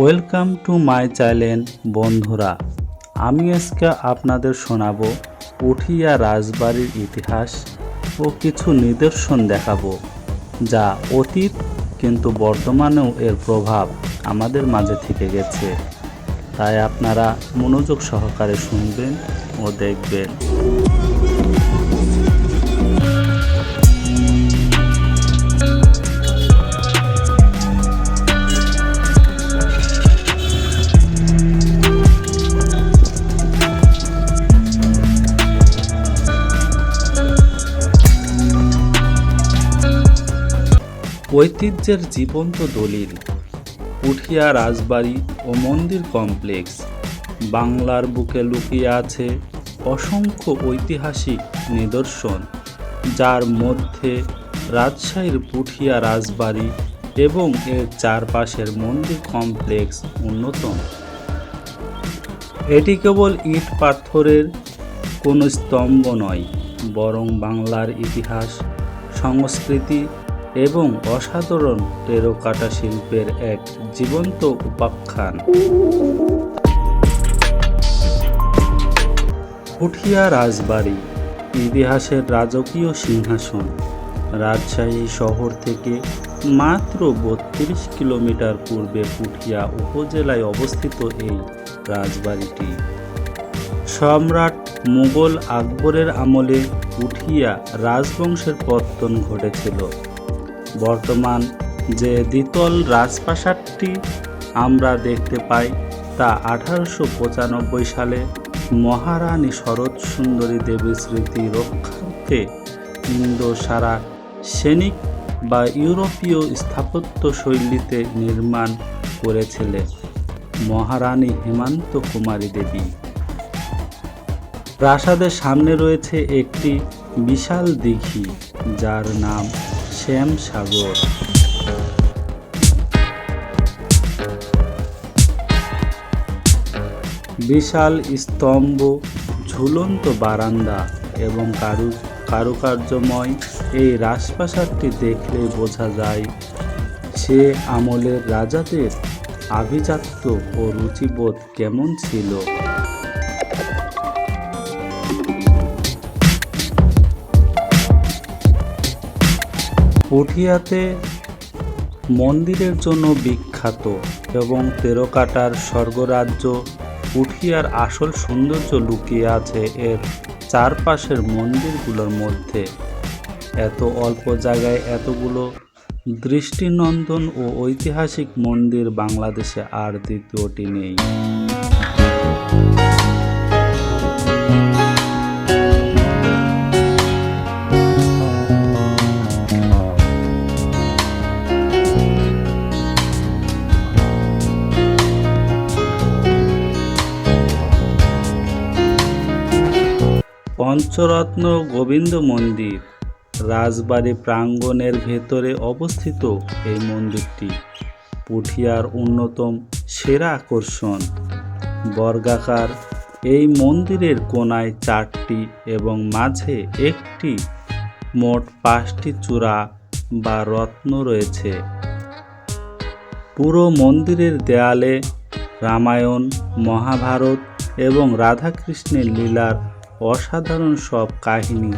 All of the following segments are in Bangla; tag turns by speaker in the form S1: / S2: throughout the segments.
S1: ওয়েলকাম টু মাই চ্যানেল বন্ধুরা। আমি আজকে আপনাদের শোনাবো পুঠিয়া রাজবাড়ির ইতিহাস ও কিছু নিদর্শন দেখাবো, যা অতীত কিন্তু বর্তমানেও এর প্রভাব আমাদের মাঝে থেকে গেছে। তাই আপনারা মনোযোগ সহকারে শুনবেন ও দেখবেন। ঐতিহ্যের জীবন্ত দলিল পুঠিয়া রাজবাড়ি ও মন্দির কমপ্লেক্স। বাংলার বুকে লুকিয়ে আছে অসংখ্য ঐতিহাসিক নিদর্শন, যার মধ্যে রাজশাহীর পুঠিয়া রাজবাড়ি এবং এর চারপাশের মন্দির কমপ্লেক্স অন্যতম। এটি কেবল ইট পাথরের কোনো স্তম্ভ নয়, বরং বাংলার ইতিহাস, সংস্কৃতি এবং অসাধারণ টেরাকোটা শিল্পের এক জীবন্ত উপাখ্যান। পুঠিয়া রাজবাড়ি ইতিহাসের রাজকীয় সিংহাসন। রাজশাহী শহর থেকে মাত্র ৩২ কিলোমিটার পূর্বে পুঠিয়া উপজেলায় অবস্থিত এই রাজবাড়িটি সম্রাট মুঘল আকবরের আমলে পুঠিয়া রাজবংশের পতন ঘটেছিল। বর্তমান যে দ্বিতল রাজপ্রাসাদটি আমরা দেখতে পাই তা 1895 সালে মহারানী শরৎ সুন্দরী দেবীর স্মৃতি রক্ষার্থে ইন্দো-সারা সেনিক বা ইউরোপীয় স্থাপত্য শৈলীতে নির্মাণ করেছিলেন মহারানী হেমন্ত কুমারী দেবী। প্রাসাদের সামনে রয়েছে একটি বিশাল দিঘি, যার নাম শ্যামসাগর। বিশাল স্তম্ভ, ঝুলন্ত বারান্দা এবং কারুকার্যময় এই রাজপ্রাসাদটি দেখলে বোঝা যায় সে আমলের রাজাদের আভিজাত্য ও রুচিবোধ কেমন ছিল। পুঠিয়াতে মন্দিরের জন্য বিখ্যাত এবং টেরাকোটার স্বর্গরাজ্য পুঠিয়ার আসল সৌন্দর্য লুকিয়ে আছে এর চারপাশের মন্দিরগুলোর মধ্যে। এত অল্প জায়গায় এতগুলো দৃষ্টিনন্দন ও ঐতিহাসিক মন্দির বাংলাদেশে আর দ্বিতীয়টি নেই। পঞ্চরত্ন গোবিন্দ মন্দির রাজবাড়ি প্রাঙ্গণের ভেতরে অবস্থিত এই মন্দিরটি পুঠিয়ার অন্যতম সেরা আকর্ষণ। বর্গাকার এই মন্দিরের কোণায় 4টি এবং মাঝে একটি, মোট 5টি চূড়া বা রত্ন রয়েছে। পুরো মন্দিরের দেয়ালে রামায়ণ, মহাভারত এবং রাধাকৃষ্ণের লীলার অসাধারণ সব কাহিনী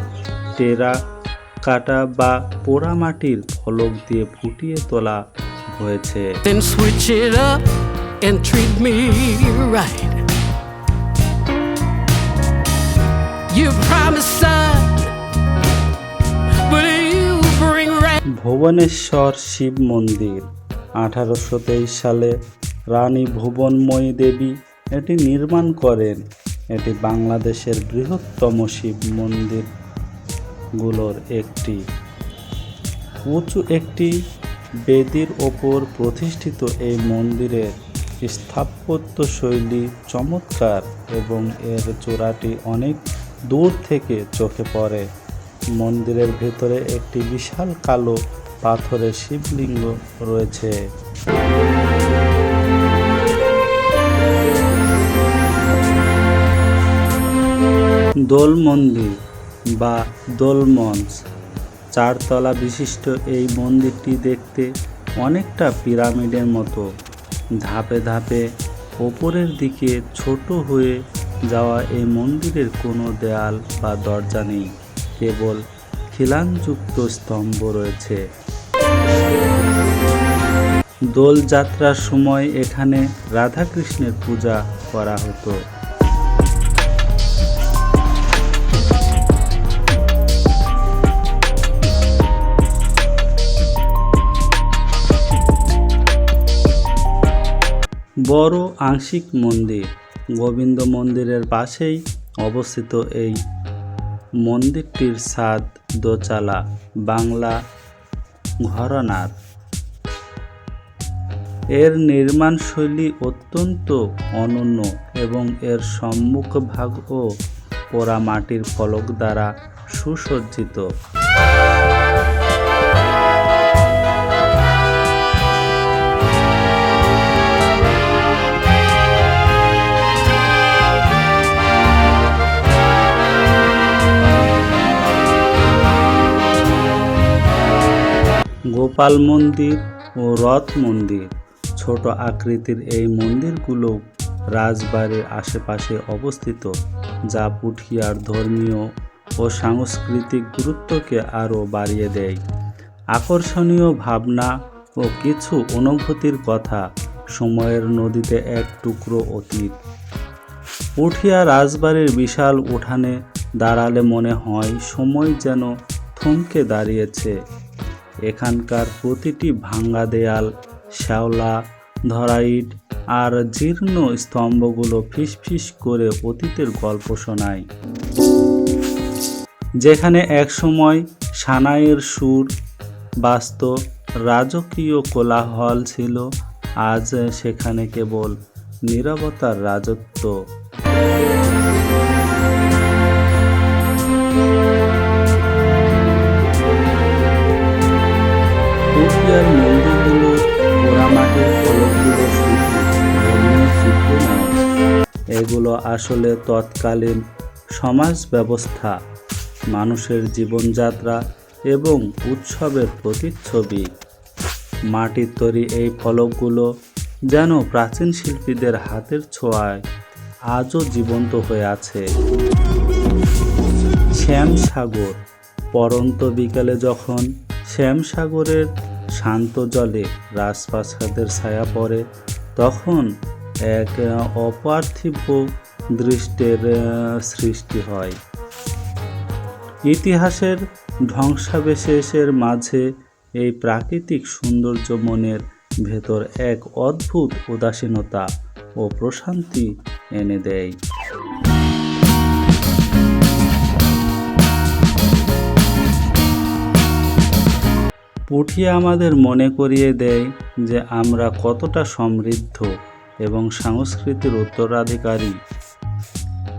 S1: টেরাকোটা বা পোড়ামাটির ফলক দিয়ে ফুটিয়ে তোলা হয়েছে। ভুবনেশ্বর শিব মন্দির 1823 সালে রানী ভুবনময়ী দেবী এটি নির্মাণ করেন। এটি বাংলাদেশের বৃহত্তম শিব মন্দিরগুলোর একটি। উঁচু একটি বেদির ওপর প্রতিষ্ঠিত এই মন্দিরের স্থাপত্য শৈলী চমৎকার এবং এর চূড়াটি অনেক দূর থেকে চোখে পড়ে। মন্দিরের ভেতরে একটি বিশাল কালো পাথরের শিবলিঙ্গ রয়েছে। দোল মন্দির বা দোলমঞ্চ 4 তলা বিশিষ্ট এই মন্দিরটি দেখতে অনেকটা পিরামিডের মতো। ধাপে ধাপে ওপরের দিকে ছোট হয়ে যাওয়া এই মন্দিরের কোনো দেয়াল বা দরজা নেই, কেবল খিলানযুক্ত স্তম্ভ রয়েছে। দোলযাত্রার সময় এখানে রাধাকৃষ্ণের পূজা করা হতো। বড় আংশিক মন্দির গোবিন্দ মন্দিরের পাশেই অবস্থিত। এই মন্দিরটির ছাদ দোচালা, বাংলা ঘরানার। এর নির্মাণশৈলী অত্যন্ত অনন্য এবং এর সম্মুখভাগও পোড়া মাটির ফলক দ্বারা সুসজ্জিত। গোপাল মন্দির ও রথ মন্দির ছোট আকৃতির এই মন্দিরগুলো রাজবাড়ির আশেপাশে অবস্থিত, যা পুঠিয়ার ধর্মীয় ও সাংস্কৃতিক গুরুত্বকে আরও বাড়িয়ে দেয়। আকর্ষণীয় ভাবনা ও কিছু অনুভূতির কথা। সময়ের নদীতে এক টুকরো অতীত। পুঠিয়া রাজবাড়ির বিশাল উঠানে দাঁড়ালে মনে হয় সময় যেন থমকে দাঁড়িয়েছে। এখানকার প্রতিটি ভাঙ্গা দেয়াল, শ্যাওলা ধরা ইট আর জীর্ণ স্তম্ভগুলো ফিসফিস করে অতীতের গল্প শোনায়। যেখানে একসময় সানাইয়ের সুর বাজত, রাজকীয় কোলাহল ছিল, আজ সেখানে কেবল নীরবতার রাজত্ব। পুঠিয়ার মন্দিরগুলো পোড়ামাটির ফলকগুলো শুধু ধর্মীয় চিত্র নয়, এগুলো আসলে তৎকালীন সমাজ ব্যবস্থা, মানুষের জীবনযাত্রা এবং উৎসবের প্রতিচ্ছবি। মাটির তৈরি এই ফলকগুলো যেন প্রাচীন শিল্পীদের হাতের ছোঁয়ায় আজও জীবন্ত হয়ে আছে। শ্যামসাগর পড়ন্ত বিকালে যখন শ্যামসাগরের শান্ত জলে রাজপ্রাসাদের ছায়া পড়ে, তখন এক অপার্থিব দৃশ্যের সৃষ্টি হয়। ইতিহাসের ধ্বংসাবশেষের মাঝে এই প্রাকৃতিক সৌন্দর্য মনের ভেতর এক অদ্ভুত উদাসীনতা ও প্রশান্তি এনে দেয়। পুঠিয়া আমাদের মনে করিয়ে দেয় যে আমরা কতটা সমৃদ্ধ এবং সংস্কৃতির উত্তরাধিকারী।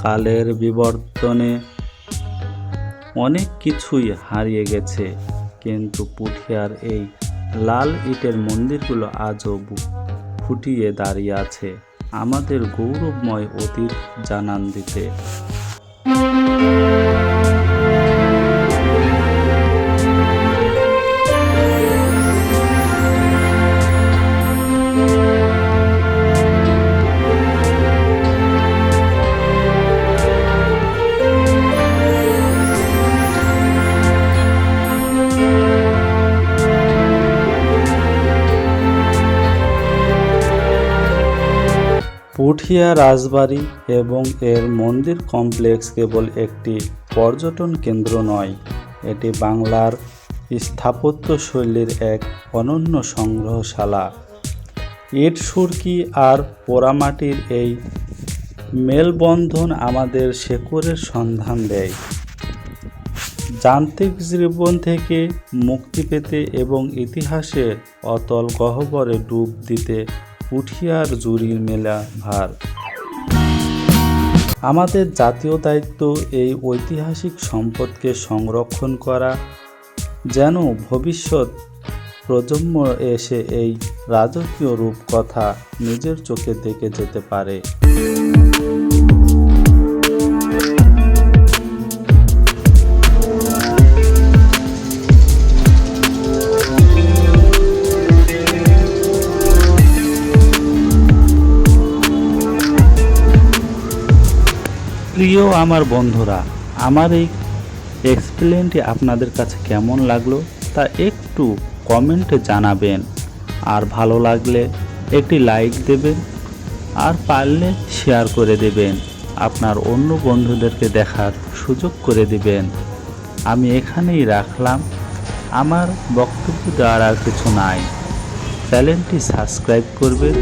S1: কালের বিবর্তনে অনেক কিছুই হারিয়ে গেছে, কিন্তু পুঠিয়ার এই লাল ইটের মন্দিরগুলো আজও ফুটিয়ে দাঁড়িয়ে আছে, আমাদের গৌরবময় অতীত জানান দিতে। পুঠিয়া রাজবাড়ি এবং এর মন্দির কমপ্লেক্স কেবল একটি পর্যটন কেন্দ্র নয়, এটি বাংলার স্থাপত্য শৈলীর এক অনন্য সংগ্রহশালা। ইট, সুরকি আর পোড়ামাটির এই মেলবন্ধন আমাদের শেকড়ের সন্ধান দেয়। যান্ত্রিক জীবন থেকে মুক্তি পেতে এবং ইতিহাসের অতল গহ্বরে ডুব দিতে পুঠিয়ার জুড়ি মেলা ভার। আমাদের জাতীয় দায়িত্ব এই ঐতিহাসিক সম্পদকে সংরক্ষণ করা, যেন ভবিষ্যৎ প্রজন্ম এসে এই রাজকীয় রূপকথা নিজের চোখে দেখে যেতে পারে। প্রিয় আমার বন্ধুরা, আমার এই এক্সপ্লেনটি আপনাদের কাছে কেমন লাগলো তা একটু কমেন্টে জানাবেন। আর ভালো লাগলে একটি লাইক দেবেন, আর পারলে শেয়ার করে দেবেন, আপনার অন্য বন্ধুদেরকে দেখার সুযোগ করে দিবেন। আমি এখানেই রাখলাম, আমার বক্তব্য দেওয়ার আর কিছু নাই। চ্যানেলটি সাবস্ক্রাইব করবেন